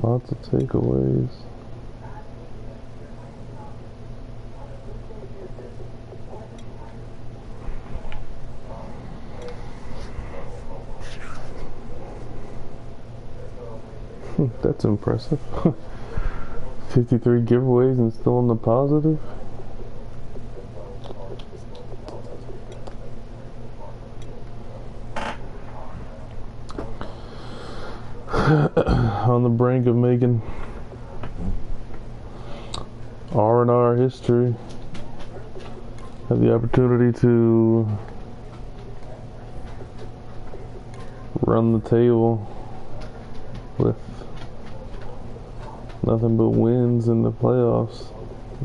Lots of takeaways. That's impressive. 53 giveaways and still in the positive. On the brink of making R&R history. Have the opportunity to run the table with nothing but wins in the playoffs.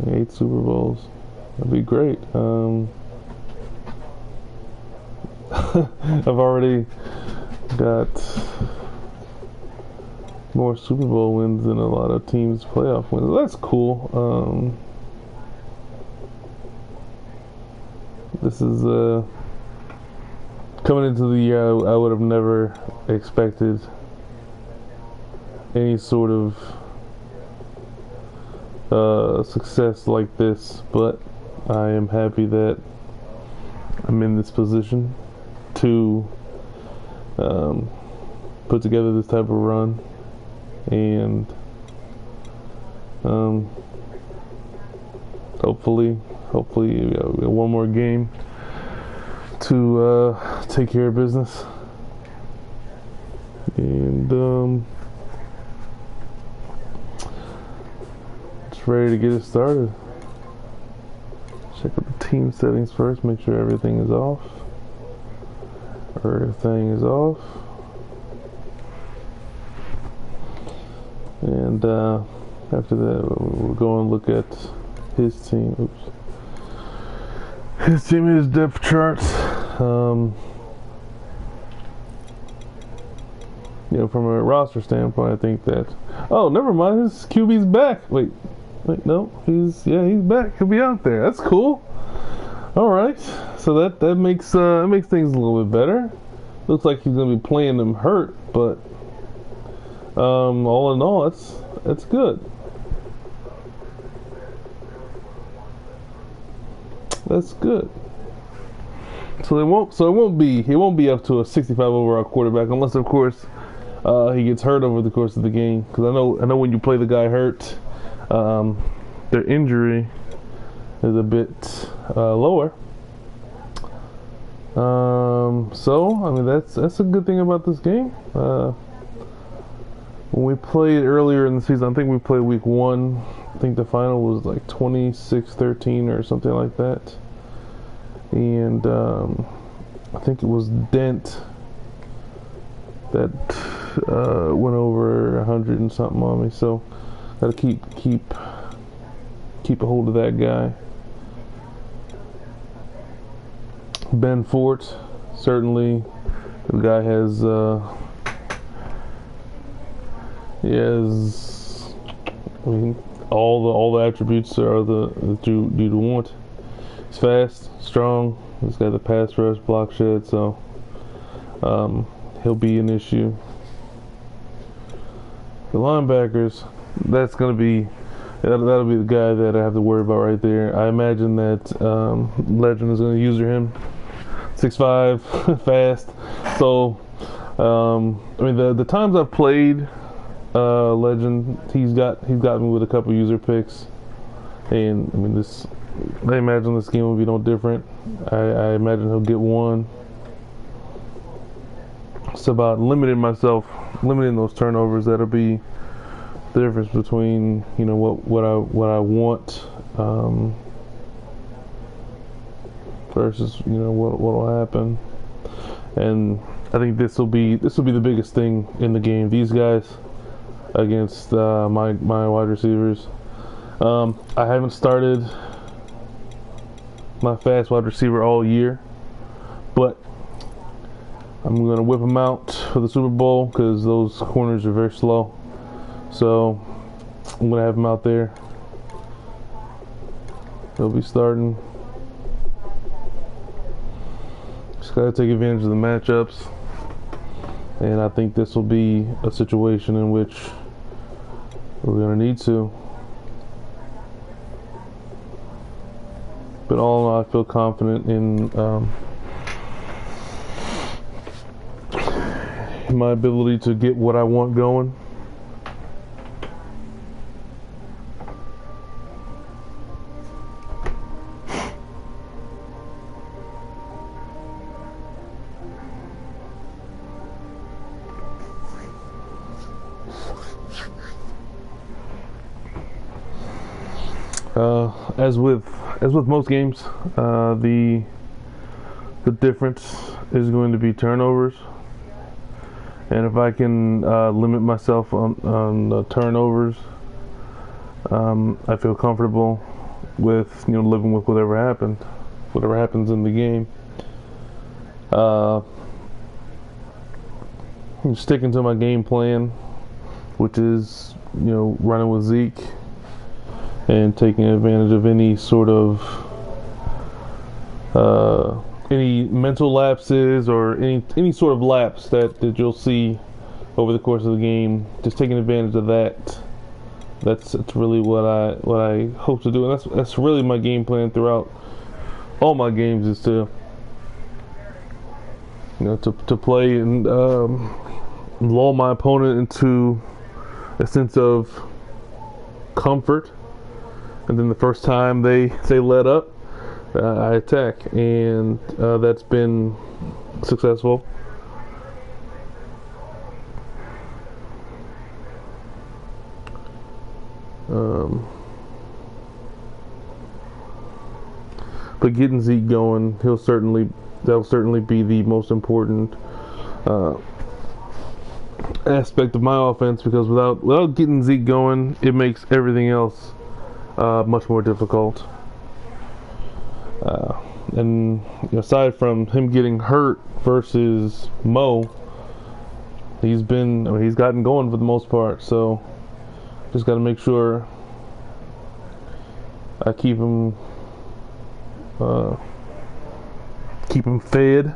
8 Super Bowls. That'd be great. I've already got more Super Bowl wins than a lot of teams' playoff wins. That's cool. This is coming into the year. I would have never expected any sort of success like this, but I am happy that I'm in this position to put together this type of run. And hopefully one more game to take care of business, and just ready to get it started. Check out the team settings first, make sure everything is off. And after that, we'll go and look at his team. His team, his depth charts. From a roster standpoint, I think that. Oh, never mind. His QB's back. Wait, no, he's back. He'll be out there. That's cool. All right, so that makes things a little bit better. Looks like he's gonna be playing them hurt, but. All in all, it's good. That's good. So he won't be up to a 65 overall quarterback unless, of course, he gets hurt over the course of the game. Because I know when you play the guy hurt, their injury is a bit lower. So I mean that's a good thing about this game. When we played earlier in the season, I think we played week 1. I think the final was like 26-13 or something like that. And I think it was Dent that went over 100 and something on me. So gotta keep a hold of that guy. Ben Fort, certainly the guy has. He has, all the attributes are that you'd want. He's fast, strong. He's got the pass rush, block shed, so he'll be an issue. The linebackers, that's gonna be that'll be the guy that I have to worry about right there. I imagine that Legend is gonna user him 6'5", fast. So I mean the times I've played Legend, he's got me with a couple user picks, and I mean I imagine this game will be no different. I imagine he'll get one. It's about limiting those turnovers. That'll be the difference between what I want versus what'll happen. And I think this will be the biggest thing in the game. These guys against my wide receivers. I haven't started my fast wide receiver all year, but I'm going to whip them out for the Super Bowl because those corners are very slow. So I'm going to have them out there. They'll be starting. Just got to take advantage of the matchups. And I think this will be a situation in which we're going to need to. But all in all, I feel confident in my ability to get what I want going. As with most games, the difference is going to be turnovers, and if I can limit myself on turnovers, I feel comfortable with living with whatever happens in the game. I'm sticking to my game plan, which is running with Zeke and taking advantage of any sort of any mental lapses or any sort of lapse that you'll see over the course of the game. Just taking advantage of that. That's really what I hope to do, and that's really my game plan throughout all my games, is to to play and lull my opponent into a sense of comfort. And then the first time they let up, I attack, and that's been successful. But getting Zeke going, that'll certainly be the most important aspect of my offense, because without getting Zeke going, it makes everything else much more difficult. And aside from him getting hurt versus Mo, he's gotten going for the most part. So just got to make sure I keep him fed.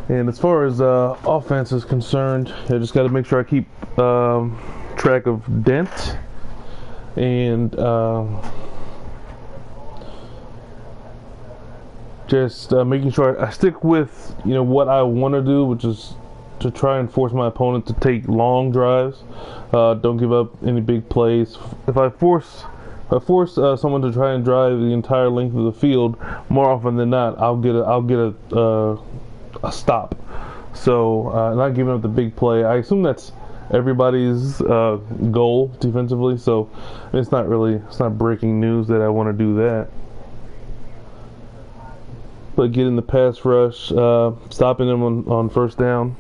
And as far as offense is concerned, I just got to make sure I keep track of Dent and just making sure I stick with what I want to do, which is to try and force my opponent to take long drives. Don't give up any big plays. If I force someone to try and drive the entire length of the field, more often than not, I'll get a stop. So not giving up the big play. I assume that's everybody's goal defensively. So it's not breaking news that I want to do that. But getting the pass rush, stopping them on first down,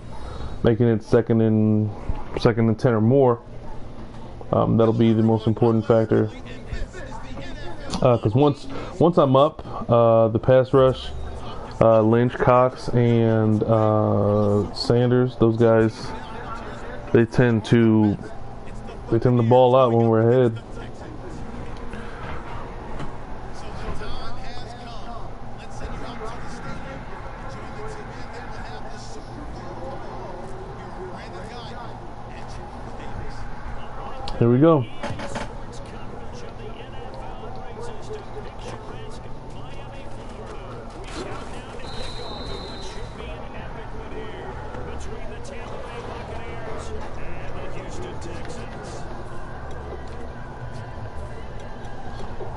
making it second and 10 or more, That'll be the most important factor. Because once I'm up, the pass rush, Lynch, Cox, and Sanders, those guys, they tend to ball out when we're ahead. Here we go.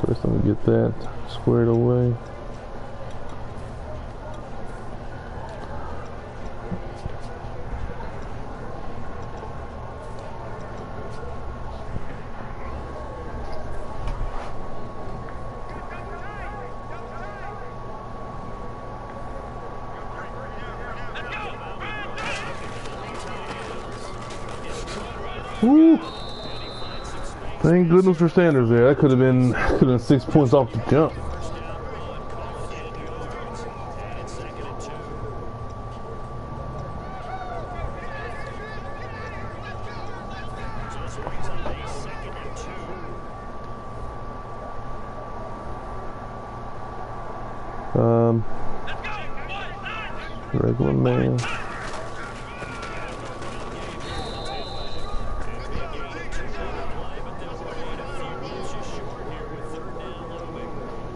First, let me get that squared away. Woo! Thank goodness for Sanders there. That could have been 6 points off the jump. Regular man.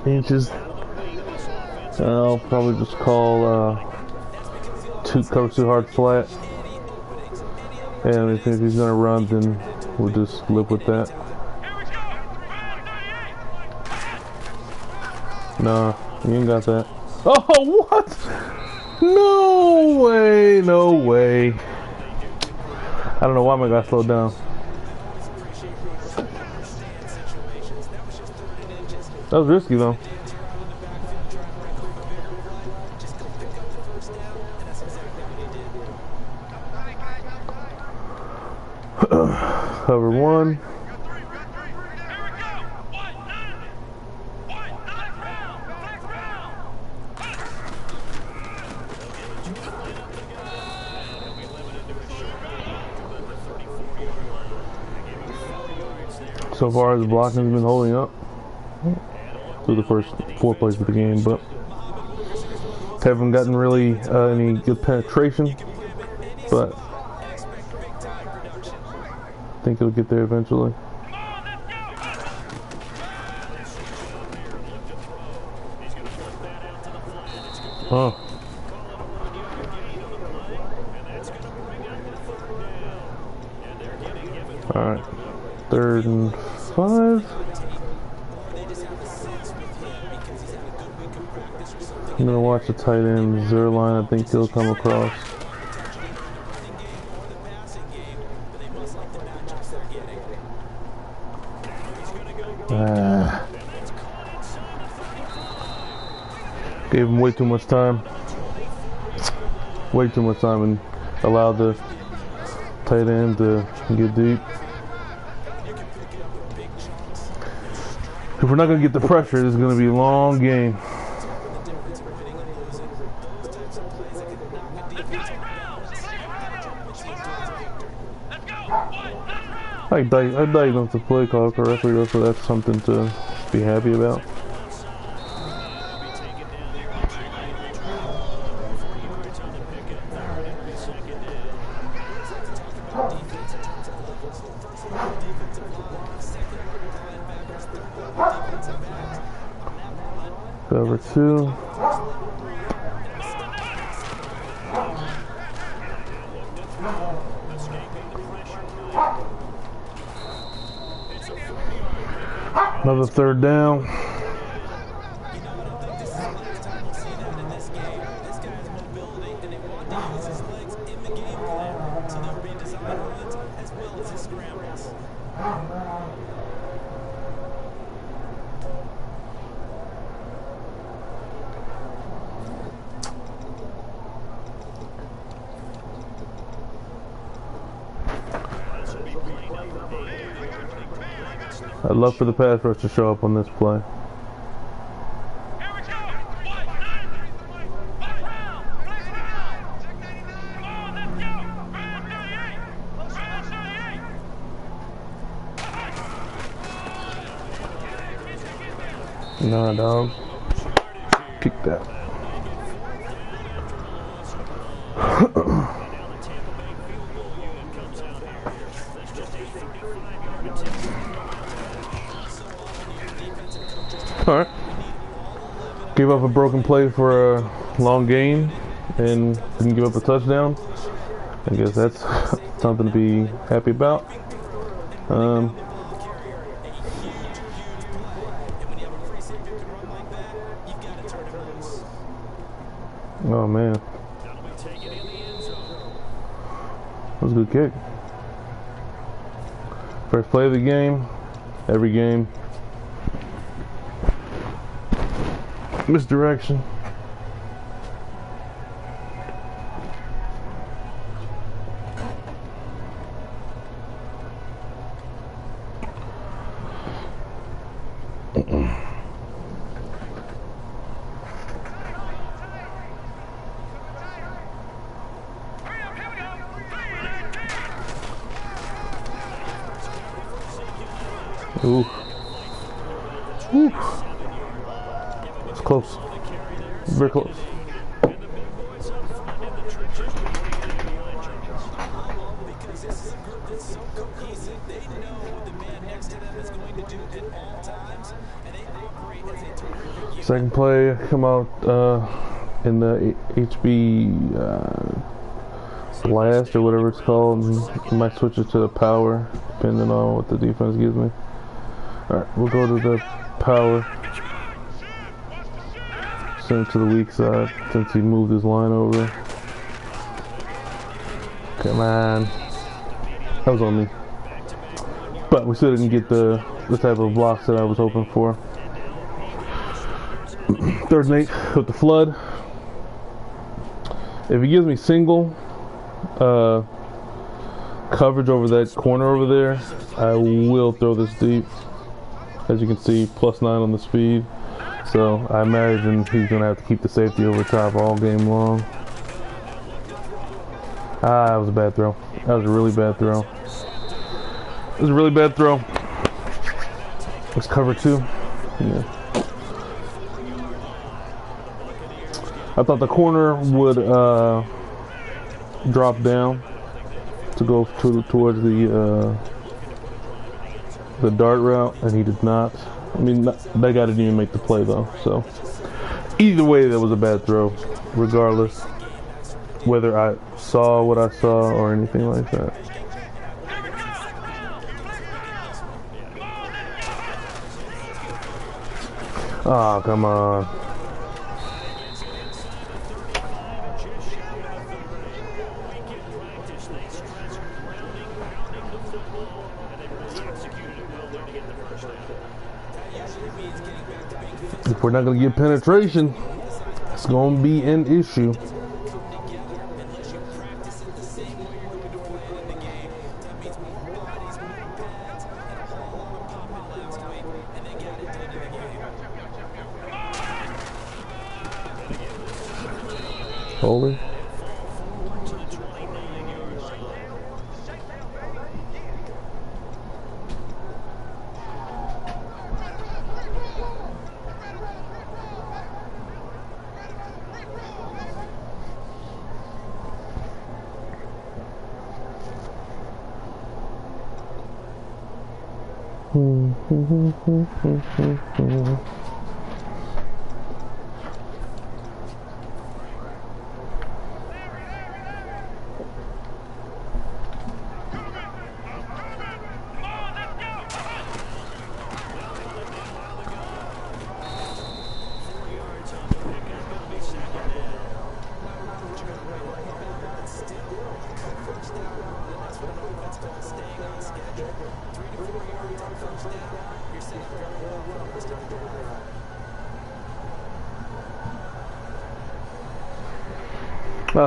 Inches. I'll probably just call cover too hard flat. And if he's gonna run, then we'll just live with that. Nah, you ain't got that. Oh, what? No way, no way. I don't know why my guy slowed down. That was risky though. Cover one. So far, the blocking has been holding up through the first 4 plays of the game, but haven't gotten really any good penetration, but I think it'll get there eventually. Oh. Alright. 3rd and 5. I'm gonna watch the tight end Zerline. I think he'll come across. Gave him way too much time. Way too much time and allowed the tight end to get deep. If we're not going to get the pressure, this is going to be a long game. I diagnosed the play call correctly, though, so that's something to be happy about. Cover 2. Another 3rd down. I'd love for the pass rush to show up on this play. Nah, dog. Kick that. Alright. Gave up a broken play for a long gain and didn't give up a touchdown. I guess that's something to be happy about. Oh man. That was a good kick. First play of the game. Every game. Misdirection. Ooh. Ooh. It's close. Very close. Second play come out in the HB blast or whatever it's called. I might switch it to the power depending on what the defense gives me. Alright, we'll go to the power. Send it to the weak side since he moved his line over. Come on. That was on me. But we still didn't get the type of blocks that I was hoping for. Third and 8 with the flood. If he gives me single coverage over that corner over there, I will throw this deep. As you can see, +9 on the speed. So I imagine he's going to have to keep the safety over top all game long. That was a bad throw. That was a really bad throw. It was a really bad throw. Let's cover 2. Yeah. I thought the corner would drop down to go towards the dart route, and he did not. I mean, that guy didn't even make the play though. So either way, that was a bad throw, regardless whether I saw what I saw or anything like that. Oh, come on. If we're not going to get penetration, it's going to be an issue. Holy.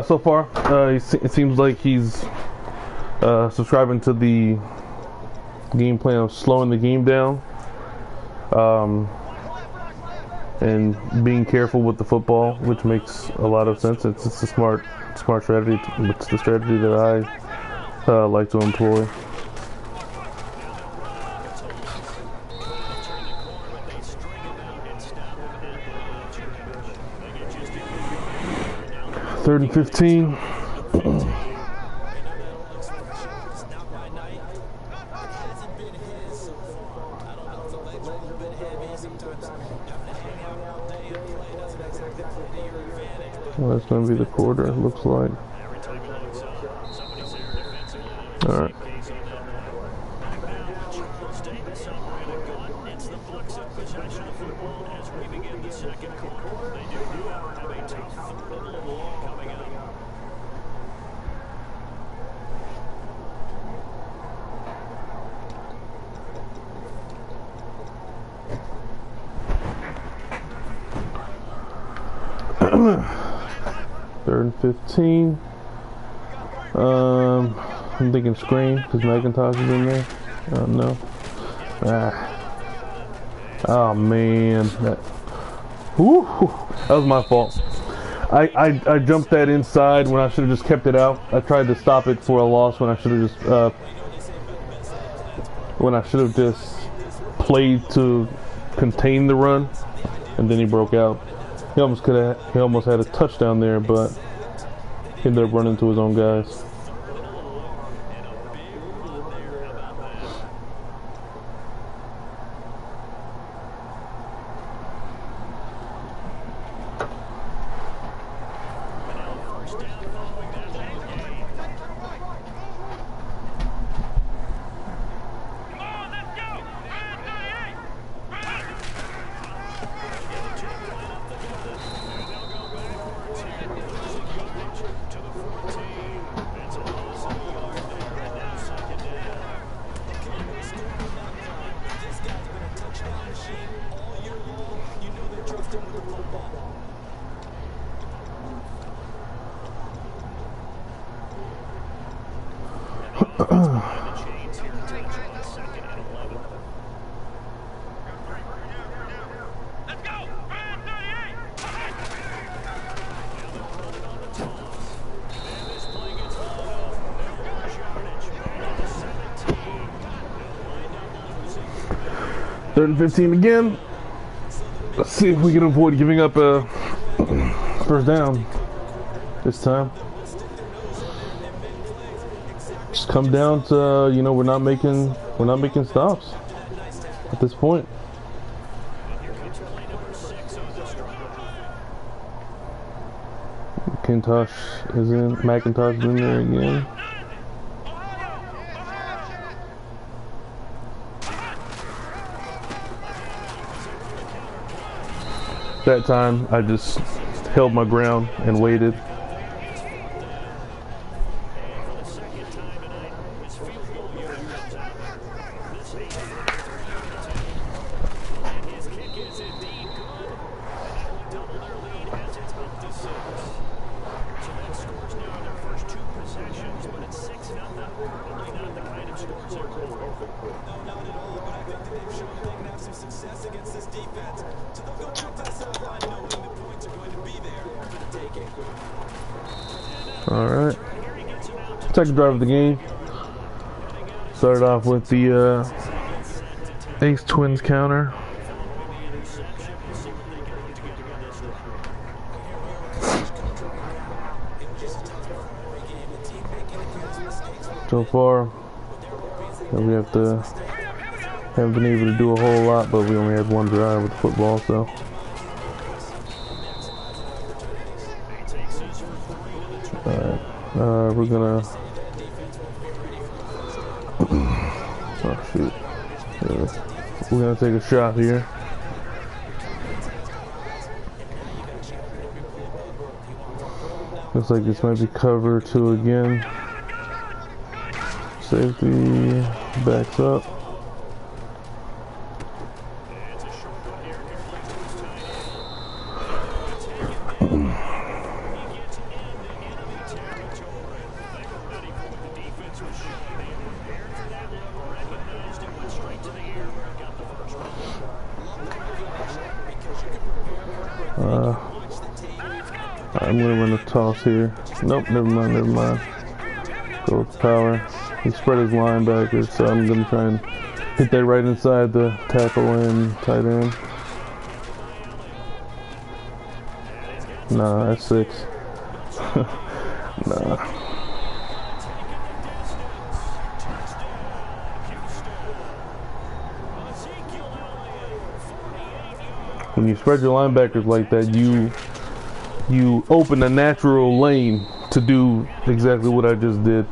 So far, it seems like he's subscribing to the game plan of slowing the game down, and being careful with the football, which makes a lot of sense. It's a smart strategy. It's the strategy that I like to employ. Third and 15. Well, that's going to be the quarter, it looks like. All right. Third and 15. I'm thinking screen because McIntosh is in there. No. Oh man, that was my fault. I jumped that inside when I should have just kept it out. I tried to stop it for a loss when I should have just played to contain the run, and then he broke out. He almost had a touchdown there, but he ended up running into his own guys. Third and 15 again. Let's see if we can avoid giving up a first down this time. Just come down to, we're not making stops at this point. McIntosh is in there again. That time I just held my ground and waited. Alright, second drive of the game. Started off with the Ace Twins counter. So far, we haven't been able to do a whole lot, but we only had one drive with the football, so. Alright, we're gonna. Oh shoot. We're gonna take a shot here. Looks like this might be cover 2 again. Safety backs up. I'm gonna run a toss here. Nope, never mind. Go with power. He spread his linebacker, so I'm gonna try and hit that right inside the tackle and tight end. Nah, that's 6. Nah. When you spread your linebackers like that, you open a natural lane to do exactly what I just did.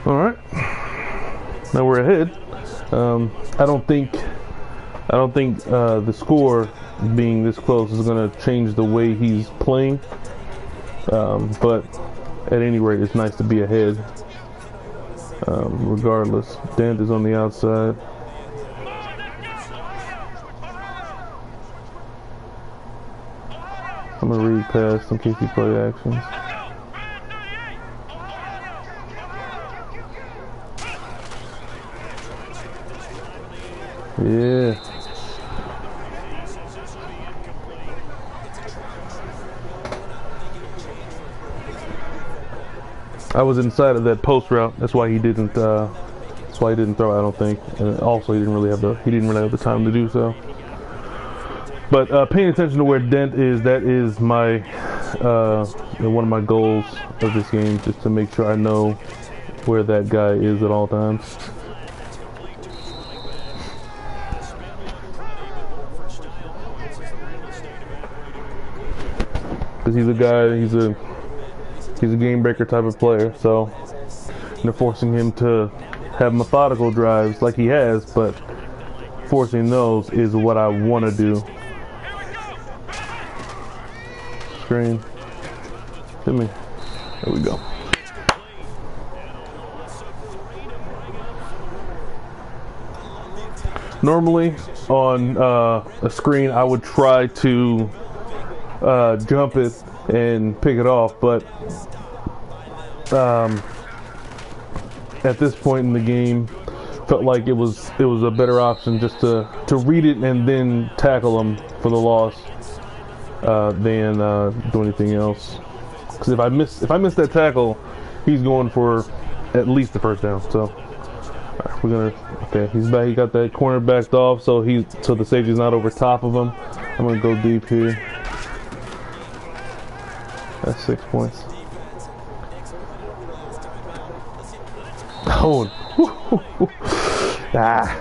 All right, now we're ahead. I don't think the score being this close is going to change the way he's playing. But at any rate, it's nice to be ahead. Regardless, Dent is on the outside. I'm gonna read past in case he play actions. Yeah. I was inside of that post route. That's why he didn't. That's why he didn't throw. I don't think. And also, he didn't really have the time to do so. But paying attention to where Dent is, that is my one of my goals of this game, just to make sure I know where that guy is at all times. Because he's a guy, he's a game breaker type of player, so forcing him to have methodical drives like he has, but forcing those is what I want to do. Screen. Hit me. There we go. Normally on a screen I would try to jump it and pick it off, but at this point in the game felt like it was a better option just to read it and then tackle him for the loss than do anything else. Because if I miss that tackle, he's going for at least the first down. So he's back. He got that corner backed off, so the safety's not over top of him. I'm gonna go deep here. That's 6 points. Oh. Ah.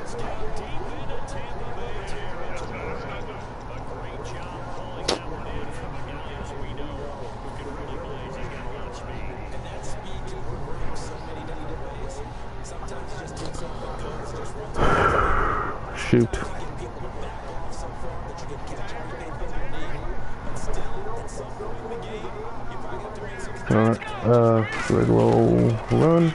Shoot. Alright, red roll, run.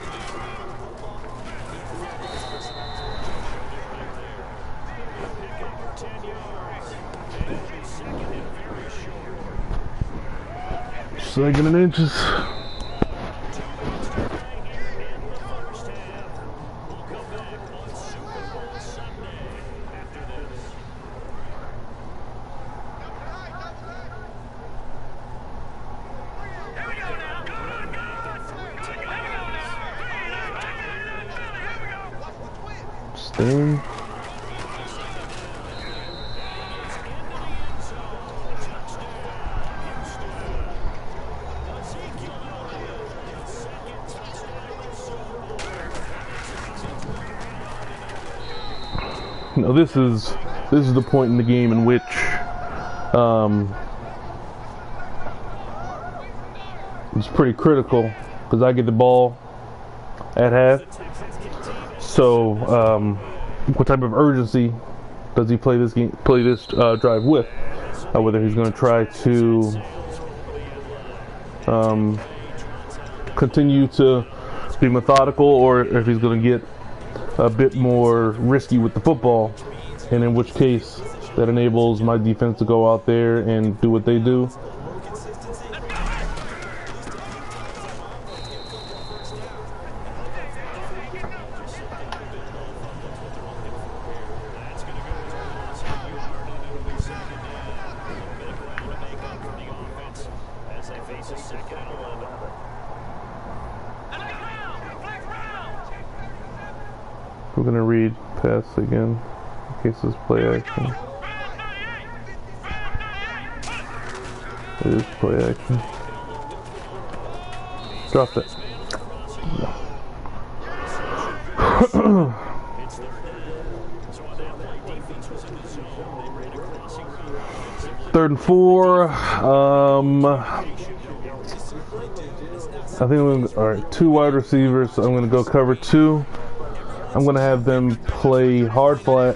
Second and inches. Sting. Now this is the point in the game in which it's pretty critical because I get the ball at half. So what type of urgency does he play this drive with? Whether he's going to try to continue to be methodical or if he's going to get a bit more risky with the football, and in which case that enables my defense to go out there and do what they do. We're going to read pass again in case it's play action. It is play action. Drop it. No. 3rd and 4. I think I'm gonna, all right, 2 wide receivers. So I'm going to go cover 2. I'm going to have them play hard flat.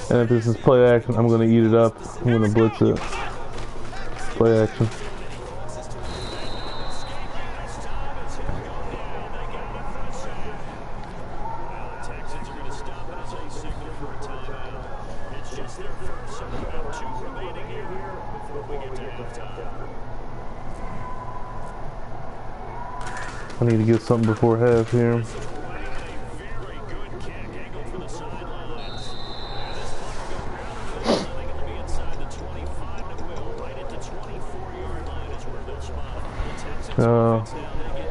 And if this is play action, I'm going to eat it up. I'm going to blitz it. Play action. I need to get something before half here.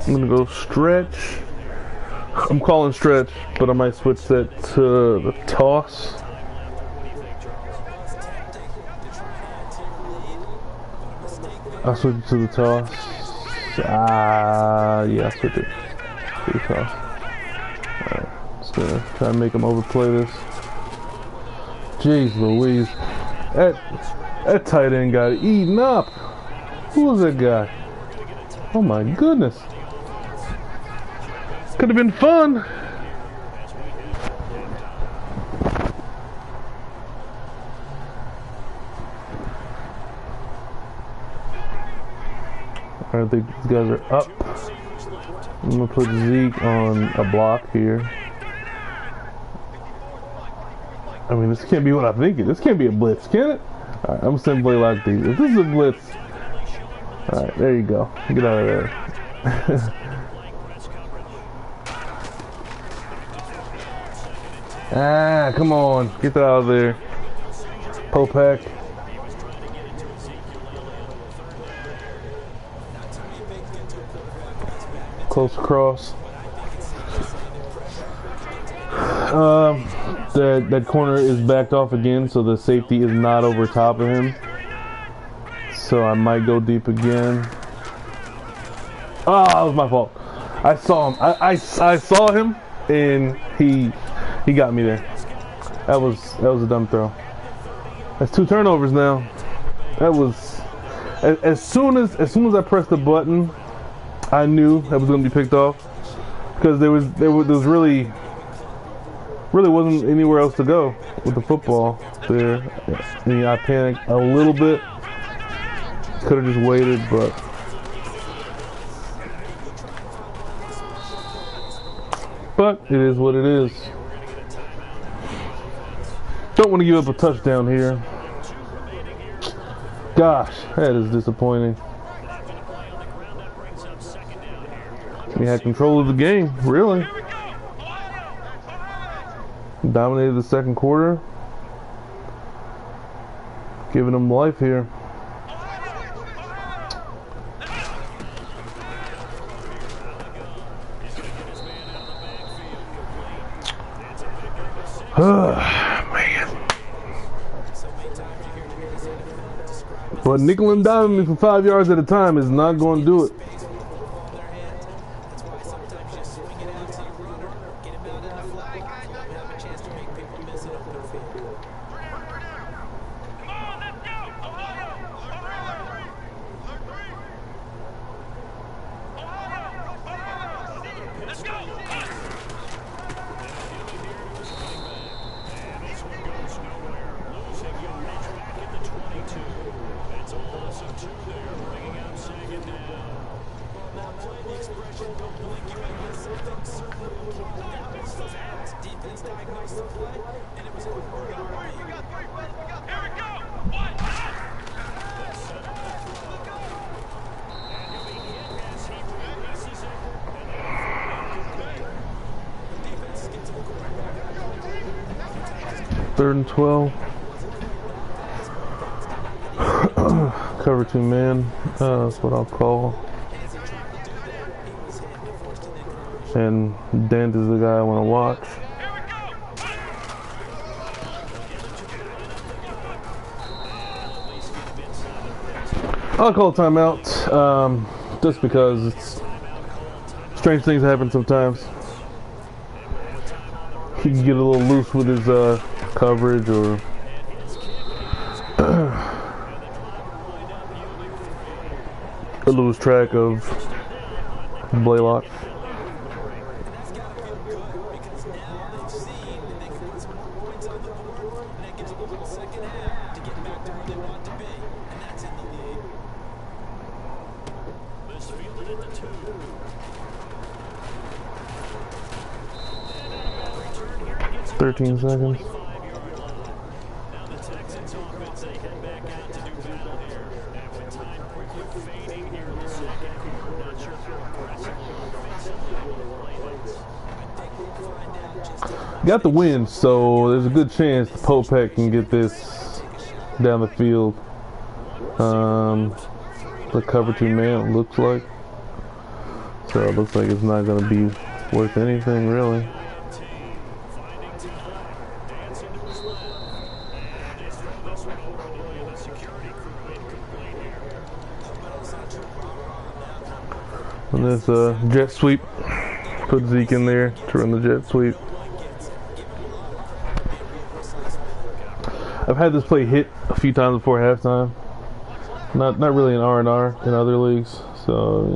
I'm gonna go stretch. I'm calling stretch, but I might switch that to the toss. I'll switch it to the toss. Yeah, I'll switch it to the toss. Alright, just gonna try and make him overplay this. Jeez Louise. That tight end got eaten up. Who was that guy? Oh my goodness. Could have been fun. I think these guys are up. I'm gonna put Zeke on a block here. I mean, this can't be what I think it is. This can't be a blitz, can it? Alright, I'm gonna send play like these. If this is a blitz, alright, there you go. Get out of there. Come on. Get that out of there. Popak. Close cross. That corner is backed off again, so the safety is not over top of him. So I might go deep again. Oh, that was my fault. I saw him. I saw him, and he got me there. That was a dumb throw. That's 2 turnovers now. That was as soon as I pressed the button, I knew that was going to be picked off because there was really wasn't anywhere else to go with the football there. And I panicked a little bit. Could have just waited, but it is what it is. Don't want to give up a touchdown here. Gosh, that is disappointing. We had control of the game, really. Dominated the second quarter. Giving them life here. Man. But nickel and diming me for 5 yards at a time is not going to do it. 3rd and 12. Cover 2 man. That's what I'll call. And Dent is the guy I want to watch. I'll call timeout, just because it's strange things happen sometimes. He can get a little loose with his coverage, or lose track of Blaylock. Thirteen seconds. Got the win, so there's a good chance the Popek can get this down the field. The cover 2 man, it looks like. So it looks like it's not going to be worth anything, really. And there's a jet sweep. Put Zeke in there to run the jet sweep. I've had this play hit a few times before halftime. Not really an R&R in other leagues, so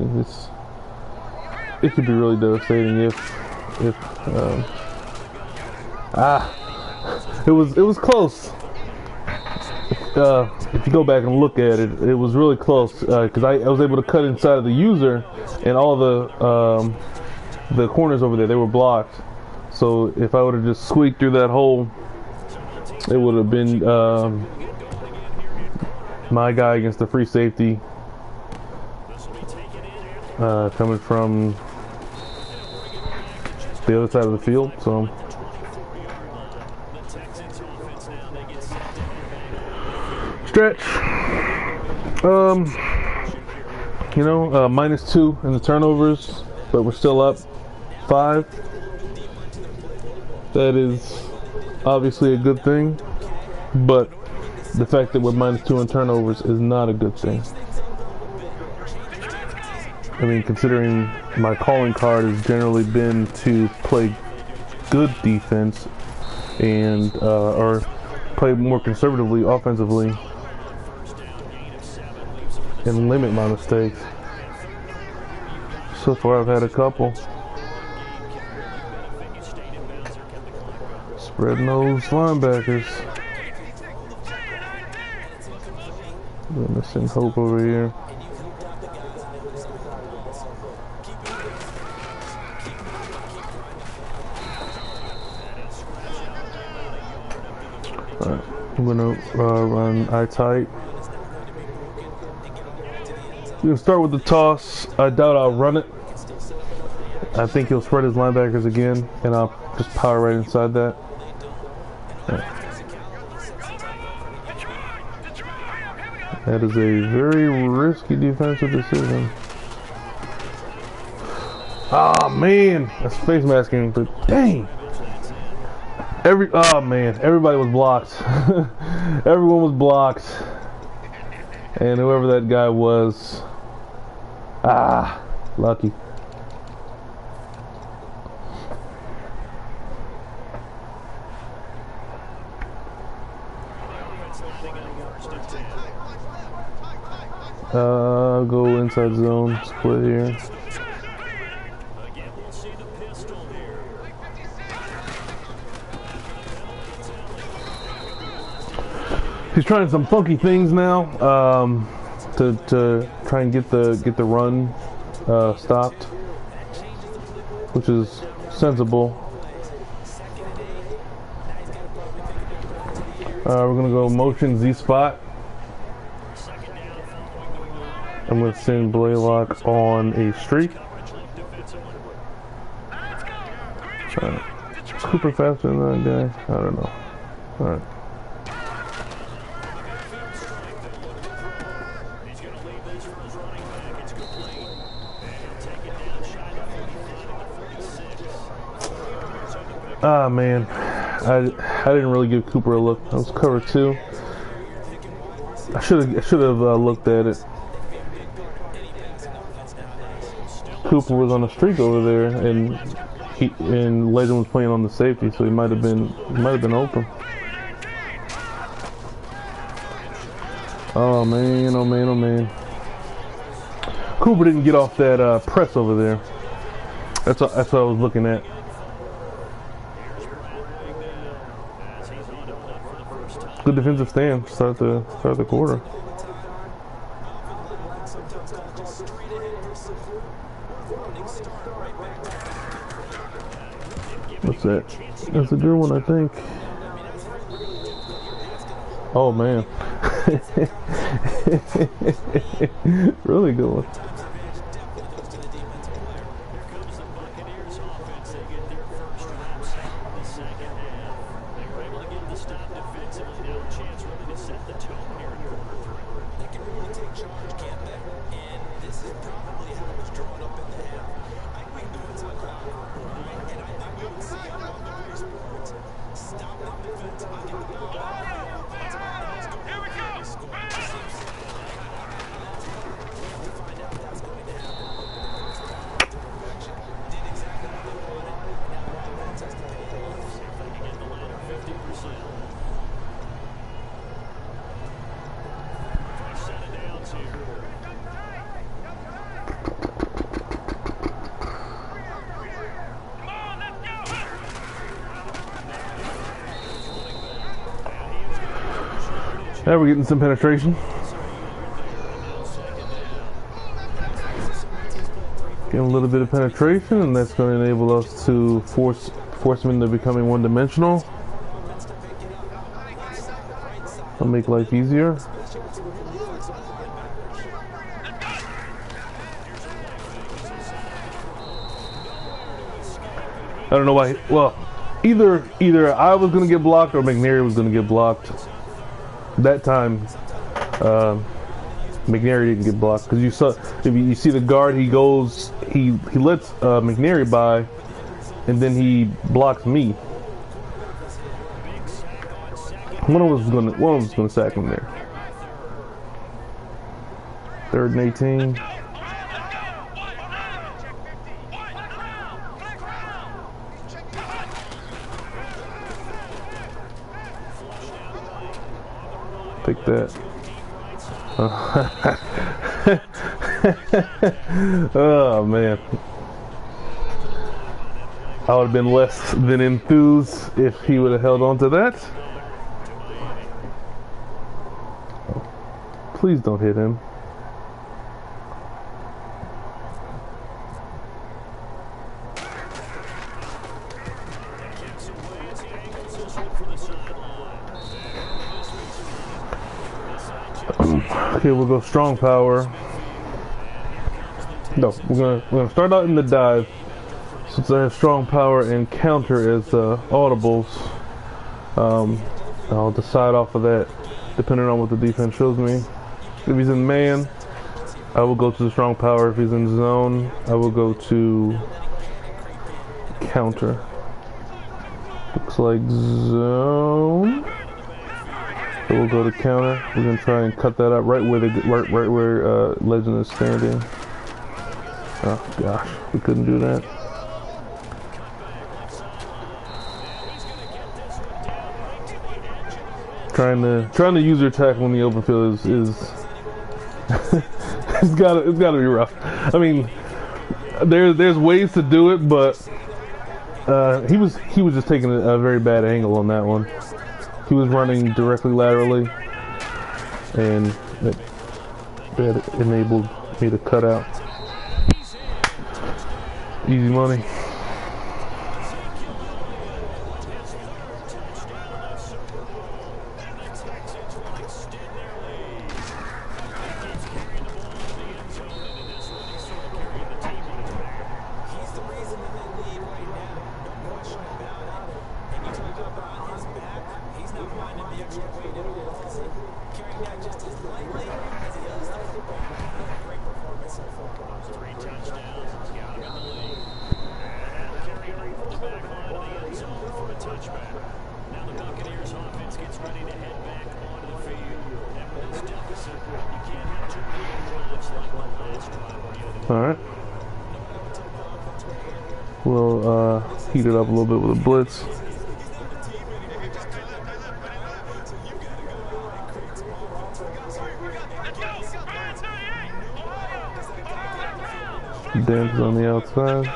it could be really devastating if it was close. If you go back and look at it, it was really close, because I was able to cut inside of the user, and all the corners over there, they were blocked. So if I would have just squeaked through that hole, it would have been my guy against the free safety, coming from the other side of the field. So stretch, -2 in the turnovers, but we're still up 5. That is obviously a good thing, but the fact that we're -2 in turnovers is not a good thing. I mean, considering my calling card has generally been to play good defense and or play more conservatively offensively and limit my mistakes. So far I've had a couple. Spreading those linebackers. We're missing hope over here. Alright, I'm gonna run eye tight. We're gonna start with the toss. I doubt I'll run it. I think he'll spread his linebackers again, and I'll just power right inside that. That is a very risky defensive decision. Ah, man, that's face masking, but dang. Everybody was blocked. Everyone was blocked. And whoever that guy was, lucky. I'll go inside zone split here. He's trying some funky things now to try and get the run stopped, which is sensible. We're gonna go motion Z spot. I'm going to send Blaylock on a streak. Cooper faster than that guy? I don't know. All right. Ah, man, I didn't really give Cooper a look. I was cover 2. I should have looked at it. Cooper was on a streak over there, and Legend was playing on the safety, so he might have been open. Oh man, oh man, oh man. Cooper didn't get off that press over there. That's what I was looking at. Good defensive stand. Start the quarter. What's that? That's a good one, I think. Oh man. Really good one. Now we're getting some penetration. Getting a little bit of penetration, and that's going to enable us to force him into becoming one-dimensional. It'll make life easier. I don't know why. Well, either I was going to get blocked or McNary was going to get blocked. That time, McNary didn't get blocked because you saw if you see the guard, he lets McNary by, and then he blocks me. One of us was gonna sack him there. 3rd and 18. Take that. Oh man. I would have been less than enthused if he would have held on to that. Please don't hit him. Okay, we'll go strong power. No, we're gonna start out in the dive. Since I have strong power and counter as audibles, I'll decide off of that depending on what the defense shows me. If he's in man, I will go to the strong power. If he's in zone, I will go to counter. Looks like zone. So we'll go to counter. We're gonna try and cut that out right where Legend is standing. Oh gosh, we couldn't do that. Trying to use your tackle in the open field is it's gotta be rough. I mean, there's ways to do it, but he was just taking a very bad angle on that one. He was running directly laterally, and that enabled me to cut out. Easy money. All right. We'll heat it up a little bit with a blitz. Dance on the outside.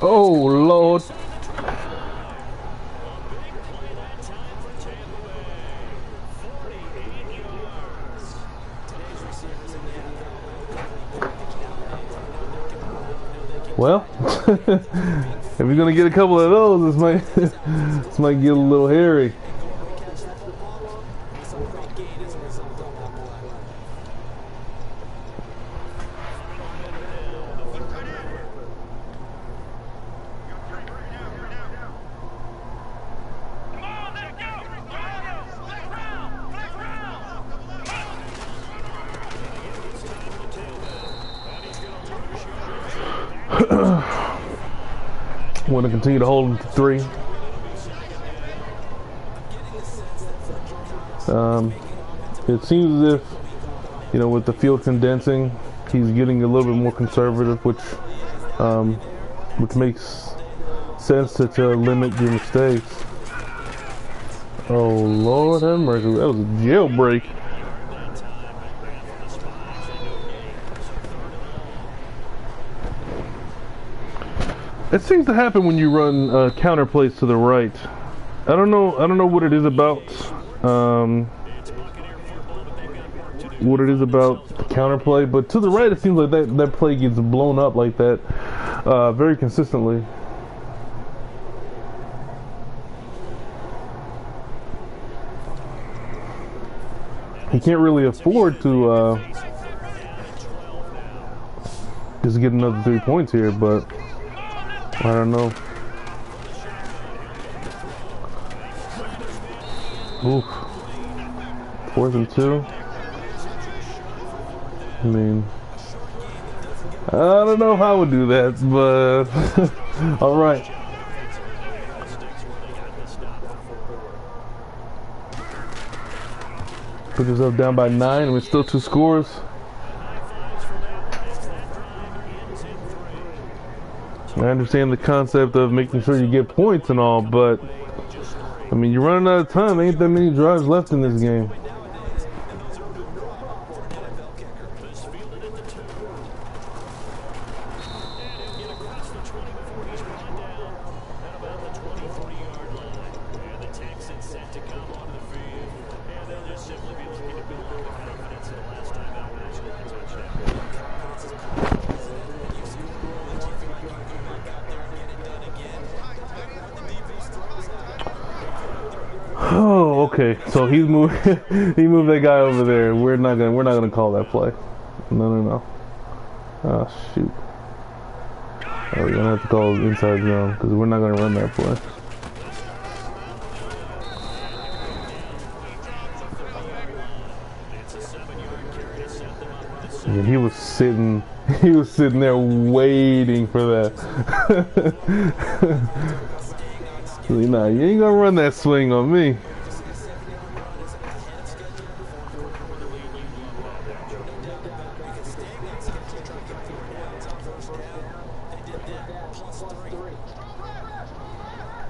Oh, Lord. Well, if you're gonna get a couple of those, this might get a little hairy. Want to continue to hold him to 3. It seems as if, you know, with the field condensing, he's getting a little bit more conservative, which makes sense to limit your mistakes. Oh, Lord have mercy. That was a jailbreak. It seems to happen when you run counter plays to the right. I don't know what it is about the counter play, but to the right it seems like that play gets blown up like that very consistently. He can't really afford to just get another 3 points here, but I don't know. Oof. 4th and 2. I mean, I don't know if I would do that, but all right. Put yourself down by 9, and we're still 2 scores. I understand the concept of making sure you get points and all, but I mean, you're running out of time. Ain't that many drives left in this game. Oh, okay. So he moved that guy over there. We're not gonna call that play. No. Oh shoot. Oh, we're gonna have to call inside zone because we're not gonna run that play. And he was sitting there waiting for that. Nah, you ain't gonna run that swing on me.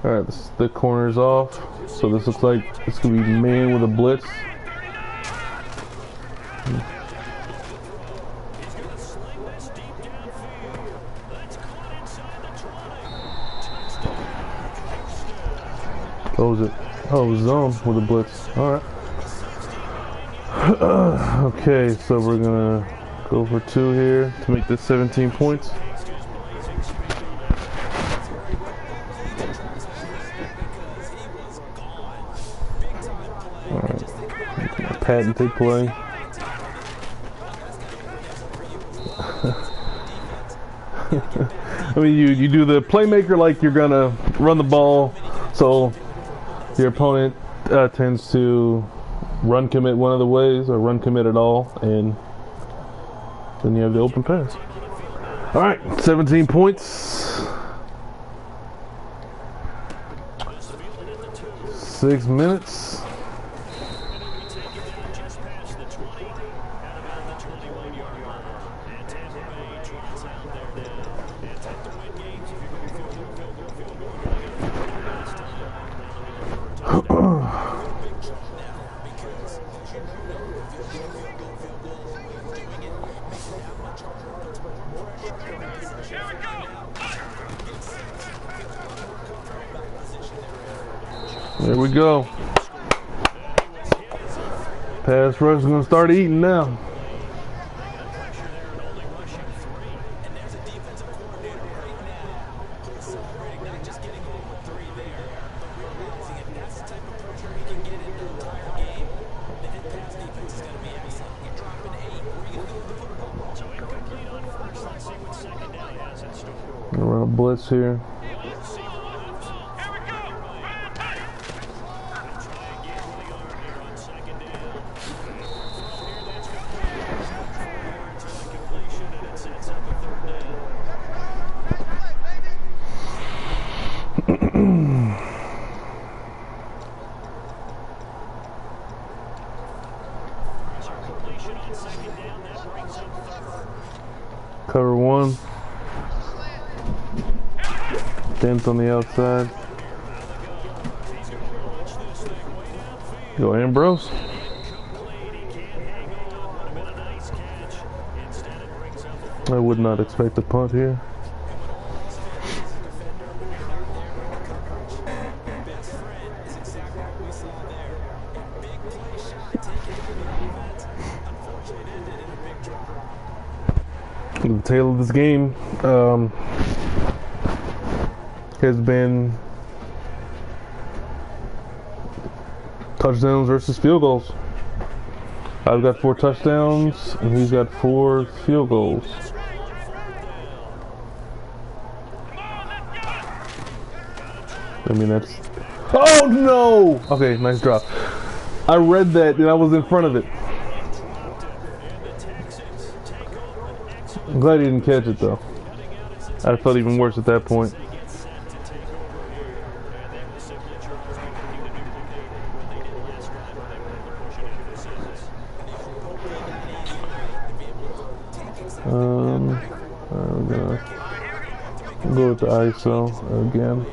Alright, the corner's off. So this looks like it's gonna be man with a blitz. Close it. Oh, zone with a blitz. Alright. Okay, so we're gonna go for 2 here to make this 17 points. Alright. Patented play. I mean, you do the playmaker like you're gonna run the ball, so your opponent tends to run commit one of the ways, or run commit at all, and then you have the open pass. All right, 17 points. 6 minutes. There we go. Pass rush is going to start eating now. Gonna run a blitz here. Cover one. Dent on the outside. Go Ambrose. I would not expect a punt here. The tale of this game has been touchdowns versus field goals. I've got 4 touchdowns and he's got 4 field goals. I mean, that's... Oh no! Okay, nice drop. I read that and I was in front of it. I'm glad he didn't catch it though. I felt even worse at that point. We're gonna go with the ISO again.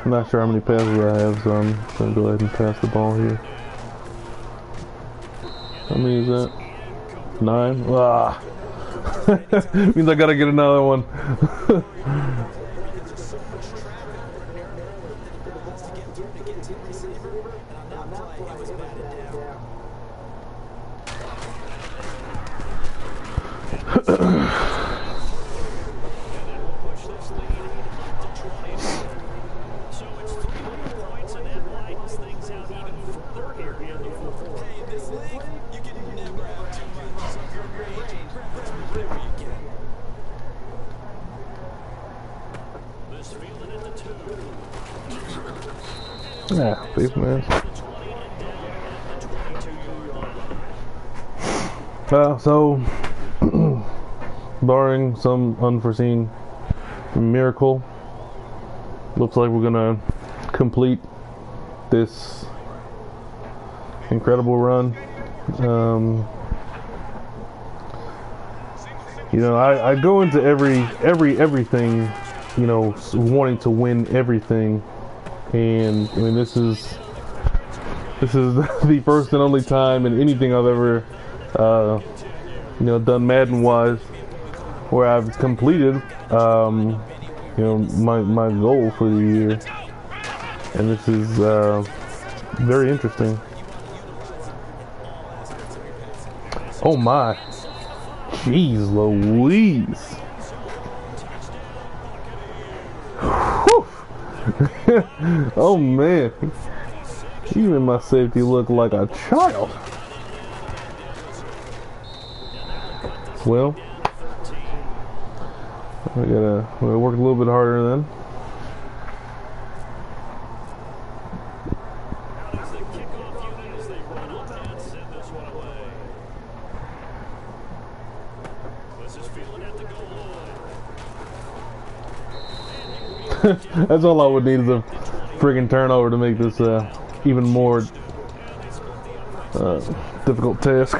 I'm not sure how many passes I have, so I'm gonna go ahead and pass the ball here. How many is that? 9? Ah. Means I gotta get another one. Yeah, big man. So, barring some unforeseen miracle, looks like we're gonna complete this incredible run. You know, I go into everything, you know, wanting to win everything, and I mean this is the first and only time in anything I've ever you know, done Madden wise where I've completed you know, my goal for the year, and this is very interesting. Oh my, jeez Louise. Oh man, even my safety looked like a child. Well, we gotta work a little bit harder then. That's all I would need is a friggin' turnover to make this even more difficult task.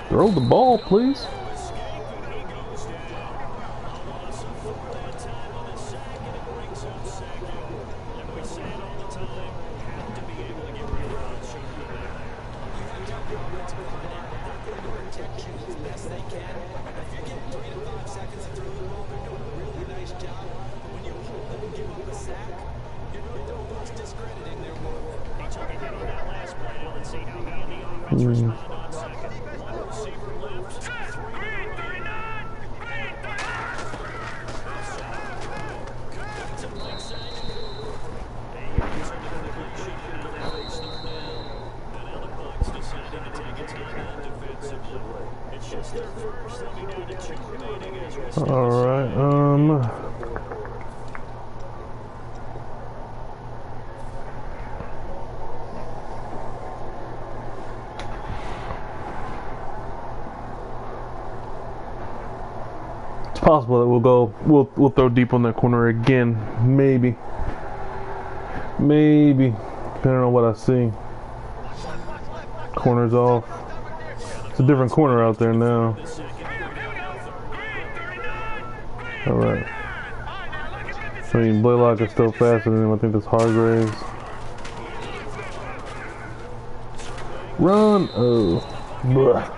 Throw the ball, please. All right, it's possible that we'll throw deep on that corner again, maybe, depending on what I see. Corner's off. It's a different corner out there now. Alright. I mean, Blaylock is still faster than him. I think that's Hargraves. Run! Oh. Blah.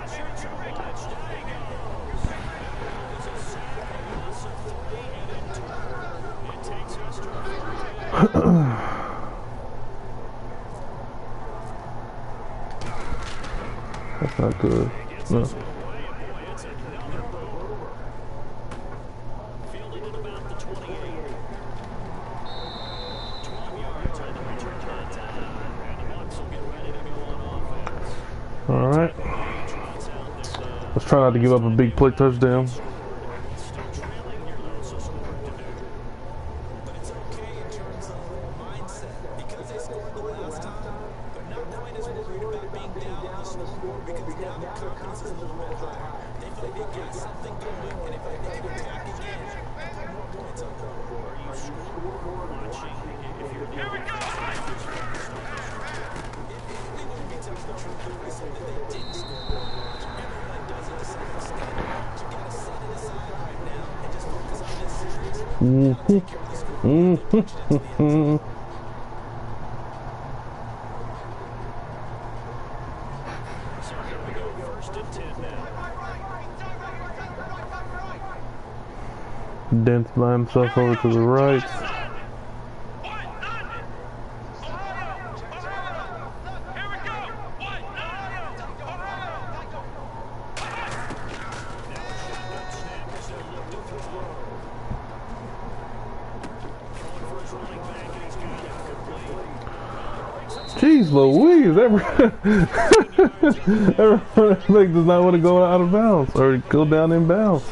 That's not good. No. All right. Let's try not to give up a big play touchdown. Dent by himself over to the right. Jeez Louise, Every running back does not want to go out of bounds or go down in bounds.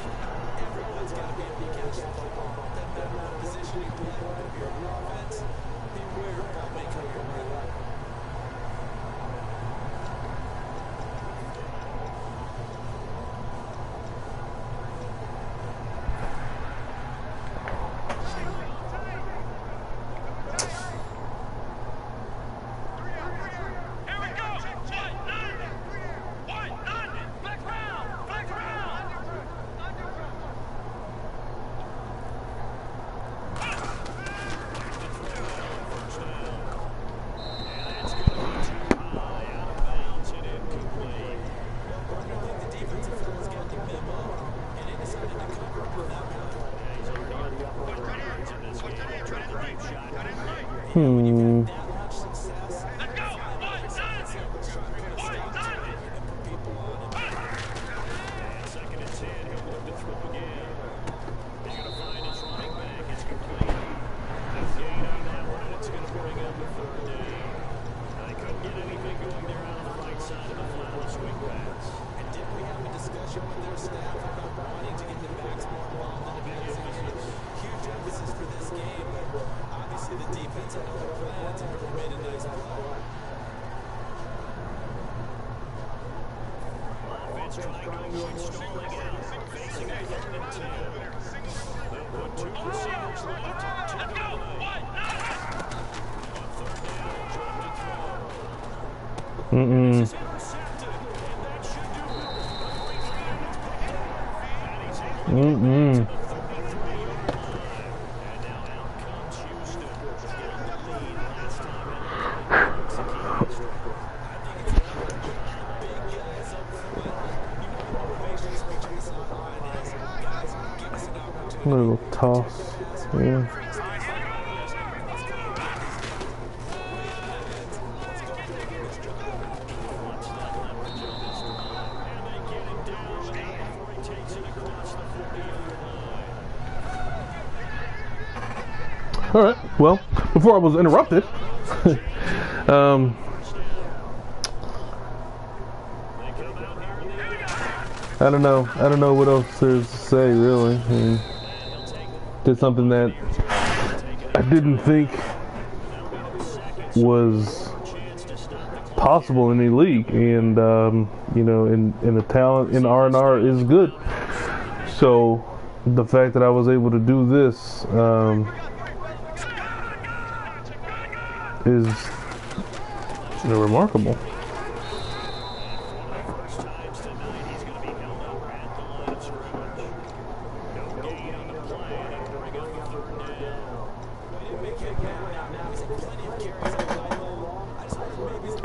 Little toss, yeah. All right. Well, before I was interrupted, I don't know what else there's to say, really. I mean, did something that I didn't think was possible in the league, and you know, in the talent in R&R is good. So the fact that I was able to do this is, you know, remarkable.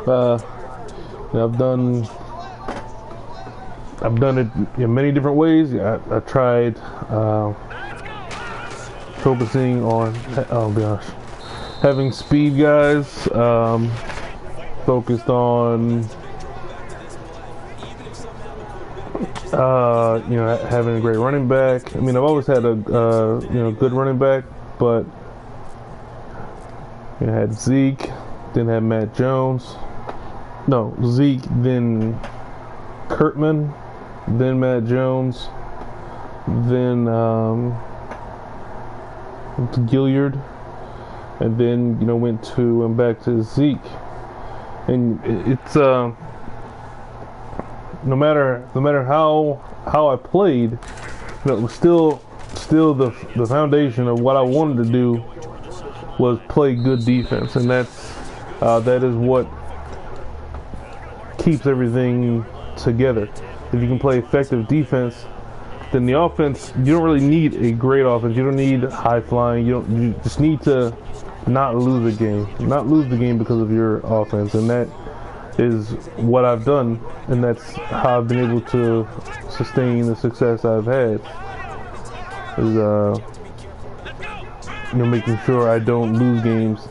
You know, I've done it in many different ways. I tried focusing on, oh gosh, having speed guys, focused on you know, having a great running back. I mean, I've always had a you know, good running back, but you know, I had Zeke, then had Matt Jones. No, Zeke, then Kurtman, then Matt Jones, then Gilliard, and then, you know, went back to Zeke. And it's no matter how I played, you know, it was still the foundation of what I wanted to do was play good defense, and that is what keeps everything together. If you can play effective defense, then the offense, you don't really need a great offense. You don't need high flying. You just need to not lose a game. Not lose the game because of your offense. And that is what I've done, and that's how I've been able to sustain the success I've had. Is you know, making sure I don't lose games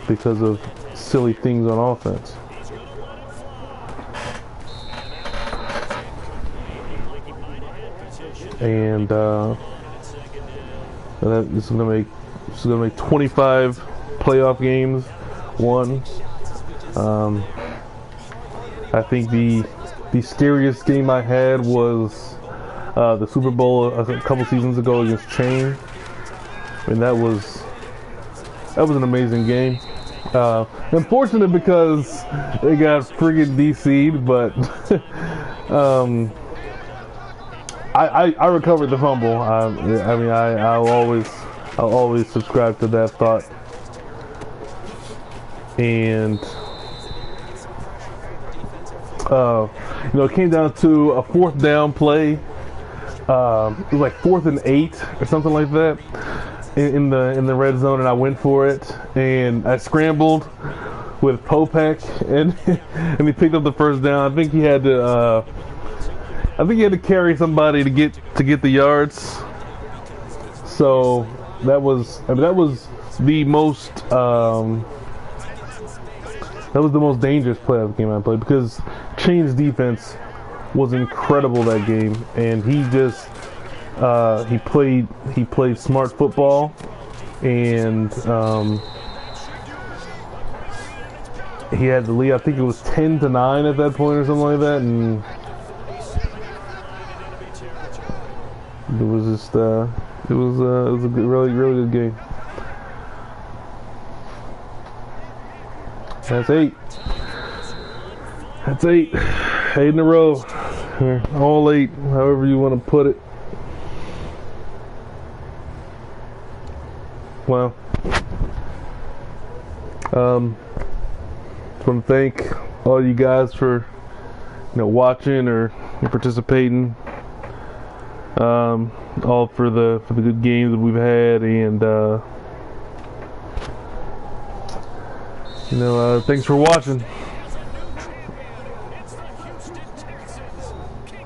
because of silly things on offense. And this is gonna make 25 playoff games won. I think the scariest game I had was the Super Bowl a couple seasons ago against Chain. I mean, that was an amazing game. Unfortunate because they got friggin' DC'd, but I recovered the fumble. I mean, I'll always subscribe to that thought. And it came down to a 4th down play. It was like 4th and 8 or something like that in the red zone, and I went for it, and I scrambled with Popek, and and he picked up the 1st down. I think he had to carry somebody to get the yards. So that was the most dangerous play of the game I played, because Chain's defense was incredible that game, and he just he played smart football, and he had the lead. I think it was 10-9 at that point or something like that, and it was just it was a good, really good game. That's 8. That's 8. 8 in a row. All 8, however you want to put it. Wow. Just want to thank all you guys for watching or participating. All for the good games that we've had, and thanks for watching.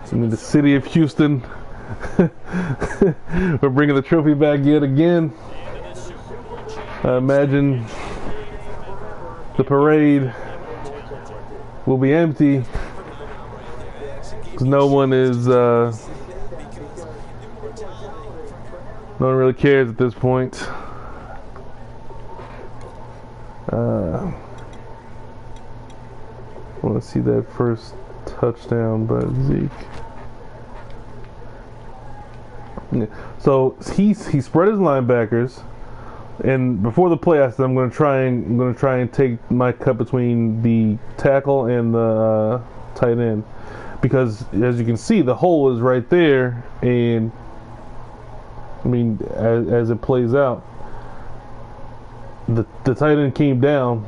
I mean, the city of Houston. We're bringing the trophy back yet again. I imagine the parade will be empty because no one really cares at this point. I want to see that first touchdown by Zeke. Yeah. So he spread his linebackers, and before the play, I said I'm going to try and take my cut between the tackle and the tight end, because as you can see, the hole is right there, and I mean, as it plays out, the tight end came down,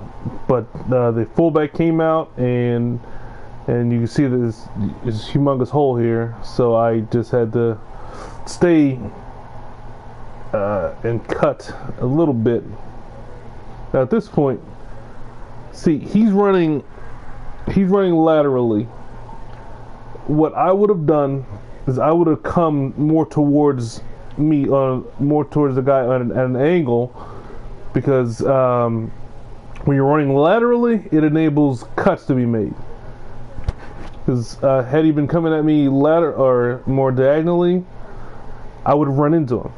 but the fullback came out, and you can see this humongous hole here. So I just had to stay and cut a little bit. Now at this point, see, he's running laterally. What I would have done is I would have come more towards me, more towards the guy at an angle, because when you're running laterally, it enables cuts to be made. Because had he been coming at me or more diagonally, I would have run into him.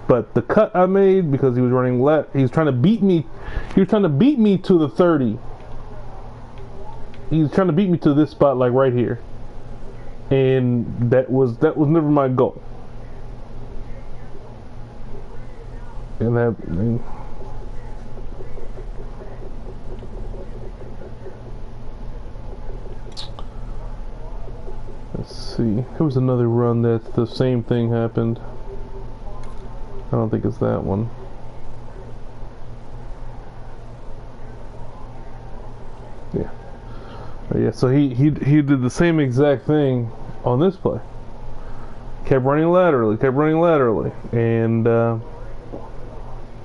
But the cut I made, because he was running he was trying to beat me. He was trying to beat me to the 30. He was trying to beat me to this spot, like right here, and that was never my goal. And let's see. There was another run that the same thing happened. I don't think it's that one. Yeah. Yeah. So he did the same exact thing on this play. Kept running laterally, and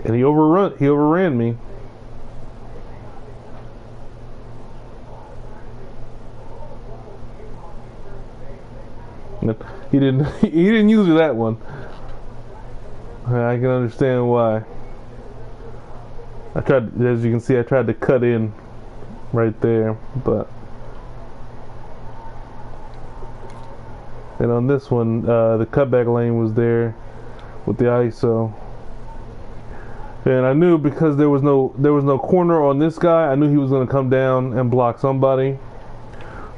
he overran me. He didn't use that one. I can understand why. As you can see, I tried to cut in right there, but and on this one, the cutback lane was there with the ISO, and I knew, because there was no corner on this guy, I knew he was going to come down and block somebody.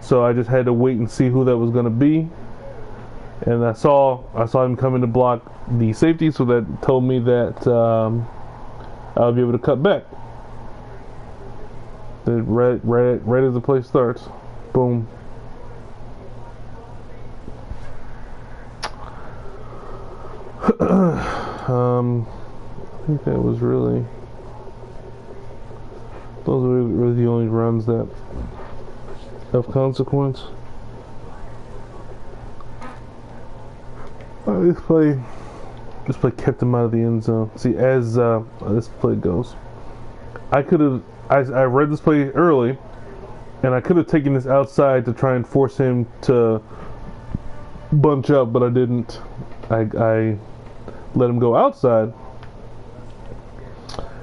So I just had to wait and see who that was going to be. And I saw him coming to block the safety, so that told me that I'll be able to cut back. Right as the play starts, boom. I think that was really, those were really the only runs that of consequence. This play kept him out of the end zone. See, as this play goes, I read this play early, and I could have taken this outside to try and force him to bunch up, but I didn't. I let him go outside,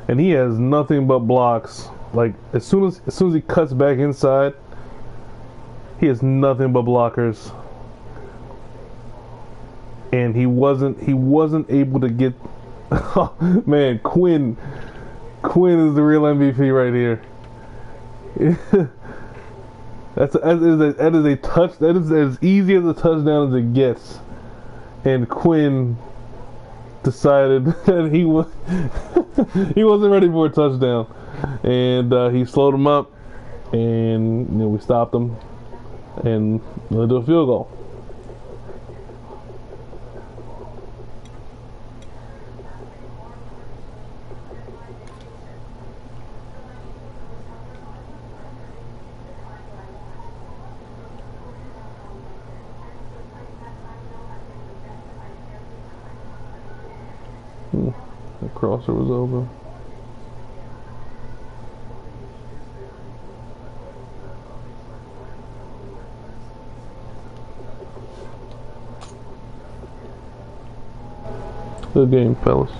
and he has nothing but blocks. Like as soon as he cuts back inside, he has nothing but blockers. And he wasn't able to get. Oh, man, Quinn is the real MVP right here. That is a touch. That is as easy as a touchdown as it gets. And Quinn decided that he wasn't ready for a touchdown, and he slowed him up, and we stopped him, and they do a field goal. The crosser was over. Good game, fellas.